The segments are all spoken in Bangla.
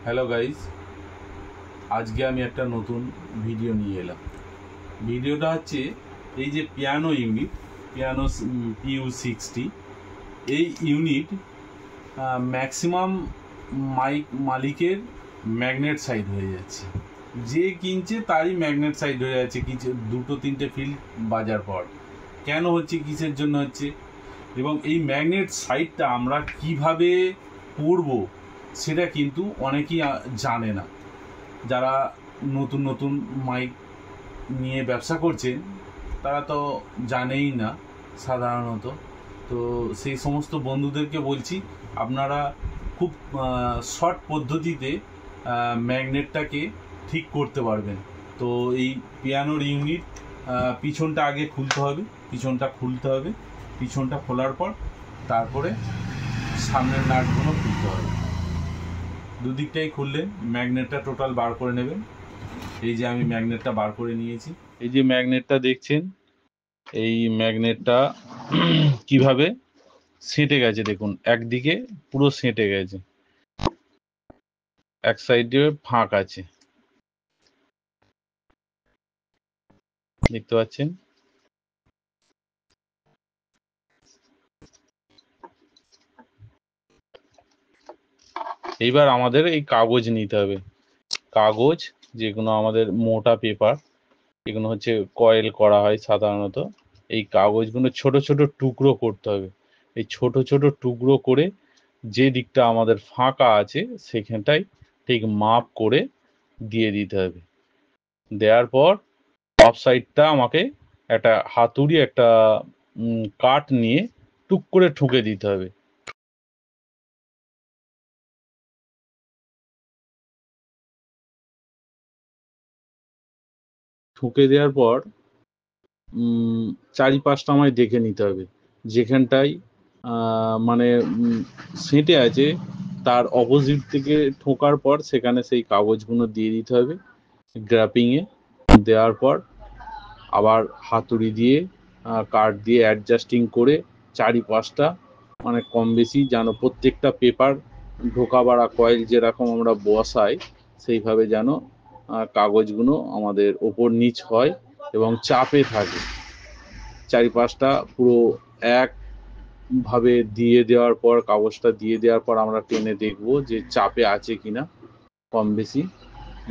হ্যালো গাইস, আজকে আমি একটা নতুন ভিডিও নিয়ে এলাম। ভিডিওটা হচ্ছে এই যে পিয়ানো ইউনিট, পিয়ানো PU60, এই ইউনিট ম্যাক্সিমাম মালিকের ম্যাগনেট সাইড হয়ে যাচ্ছে। যে কিনছে তারই ম্যাগনেট সাইড হয়ে যাচ্ছে কিছু দুটো তিনটে ফিল্ড বাজার পর। কেন হচ্ছে, কিসের জন্য হচ্ছে, এবং এই ম্যাগনেট সাইডটা আমরা কিভাবে পড়ব সেটা কিন্তু অনেকেই জানে না। যারা নতুন নতুন মাইক নিয়ে ব্যবসা করছেন তারা তো জানেই না সাধারণত। তো সেই সমস্ত বন্ধুদেরকে বলছি, আপনারা খুব শর্ট পদ্ধতিতে ম্যাগনেটটাকে ঠিক করতে পারবেন। তো এই পিয়ানোর ইউনিট পিছনটা আগে খুলতে হবে, পিছনটা খোলার পর তারপরে সামনের নাটগুলো খুলতে হবে। দুদিকটাই খুললে ম্যাগনেটটা টোটাল বার করে নেবেন। এই যে আমি ম্যাগনেটটা বার করে নিয়েছি। এই যে ম্যাগনেটটা দেখছেন, এই ম্যাগনেটটা কিভাবে সেঁটে গেছে দেখুন, একদিকে পুরো সেঁটে গেছে, এক সাইডে ফাঁক আছে, দেখতে পাচ্ছেন। এইবার আমাদের এই কাগজ নিতে হবে, কাগজ যেগুলো আমাদের মোটা পেপার, এগুলো হচ্ছে কয়েল করা হয় সাধারণত। এই কাগজগুলো ছোট ছোট টুকরো করতে হবে। এই ছোট ছোট টুকরো করে যে দিকটা আমাদের ফাঁকা আছে সেখানটায় ঠিক মাপ করে দিয়ে দিতে হবে। দেওয়ার পর অফ সাইডটা আমাকে একটা হাতুড়ি, একটা কাঠ নিয়ে টুক করে ঠুকে দিতে হবে। ঠুকে দেওয়ার পর চারিপাশটা আমায় দেখে নিতে হবে। যেখানটায় মানে সেঁটে আছে তার অপোজিট থেকে ঠোকার পর সেখানে সেই কাগজগুলো দিয়ে দিতে হবে গ্রাপিংয়ে। দেওয়ার পর আবার হাতুড়ি দিয়ে কাঠ দিয়ে অ্যাডজাস্টিং করে চারিপাশটা মানে কম বেশি যেন প্রত্যেকটা পেপার ঢোকা বাড়া কয়েল যেরকম আমরা বসাই সেইভাবে যেন কাগজগুলো আমাদের ওপর নিচ হয় এবং চাপে থাকে। চারিপাশটা পুরো একভাবে দিয়ে দেওয়ার পর, কাগজটা দিয়ে দেওয়ার পর আমরা টেনে দেখব যে চাপে আছে কিনা। কম বেশি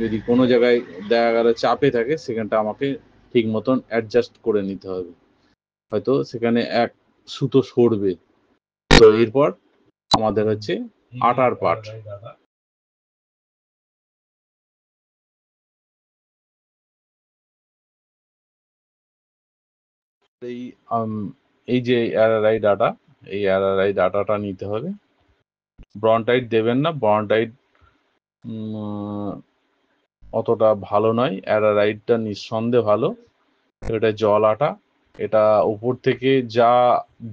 যদি কোনো জায়গায় দেখা গেল চাপে থাকে, সেখানটা আমাকে ঠিক মতন অ্যাডজাস্ট করে নিতে হবে। হয়তো সেখানে এক সুতো সরবে। তো এরপর আমাদের হচ্ছে আটার পাট। এই এই যে RRI ডাটা, এই RRI ডাটাটা নিতে হবে। ব্রনটাইট দেবেন না, ব্রনটাইট অতটা ভালো নয়। RRIটা নিঃসন্দেহে ভালো। এটা জল আটা, এটা উপর থেকে যা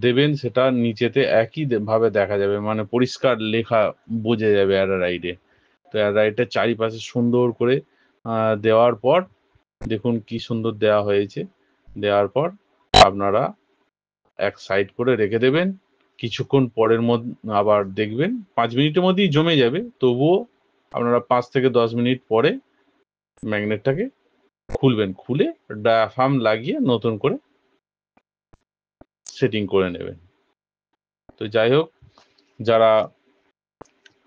দেবেন সেটা নিচেতে একই ভাবে দেখা যাবে, মানে পরিষ্কার লেখা বোঝা যাবে RRIতে। তো RRIটা চারিপাশে সুন্দর করে দেওয়ার পর দেখুন কি সুন্দর দেওয়া হয়েছে। দেওয়ার পর আপনারা এক সাইড করে রেখে দেবেন। কিছুক্ষণ পরের মধ্যে আবার দেখবেন 5 মিনিটের মধ্যেই জমে যাবে। তবুও আপনারা 5 থেকে 10 মিনিট পরে ম্যাগনেটটাকে খুলবেন, খুলে ডায়াফ্রাম লাগিয়ে নতুন করে সেটিং করে নেবেন। তো যাই হোক, যারা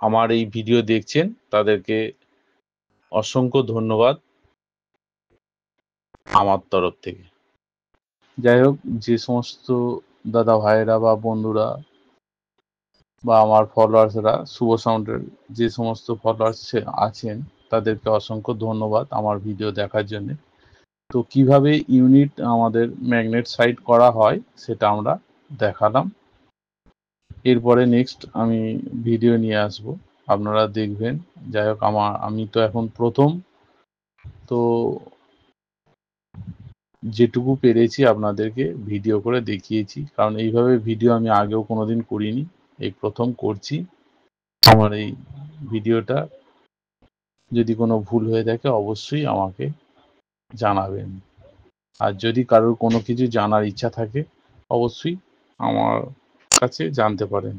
আমার এই ভিডিও দেখছেন তাদেরকে অসংখ্য ধন্যবাদ আমার তরফ থেকে। যাই হোক, যে সমস্ত দাদা ভাইয়েরা বা বন্ধুরা বা আমার ফলোয়ার্সরা, শুভ সাউন্ডের যে সমস্ত ফলোয়ার্স আছেন তাদেরকে অসংখ্য ধন্যবাদ আমার ভিডিও দেখার জন্য। তো কিভাবে ইউনিট আমাদের ম্যাগনেট সাইড করা হয় সেটা আমরা দেখালাম। এরপরে নেক্সট আমি ভিডিও নিয়ে আসব, আপনারা দেখবেন। যাই হোক, আমি তো এখন প্রথম, তো যেটুকু পেরেছি আপনাদেরকে ভিডিও করে দেখিয়েছি, কারণ এইভাবে ভিডিও আমি আগেও কোনোদিন করিনি, এই প্রথম করছি। আমার এই ভিডিওটা যদি কোনো ভুল হয়ে থাকে অবশ্যই আমাকে জানাবেন। আর যদি কারোর কোনো কিছু জানার ইচ্ছা থাকে অবশ্যই আমার কাছে জানতে পারেন।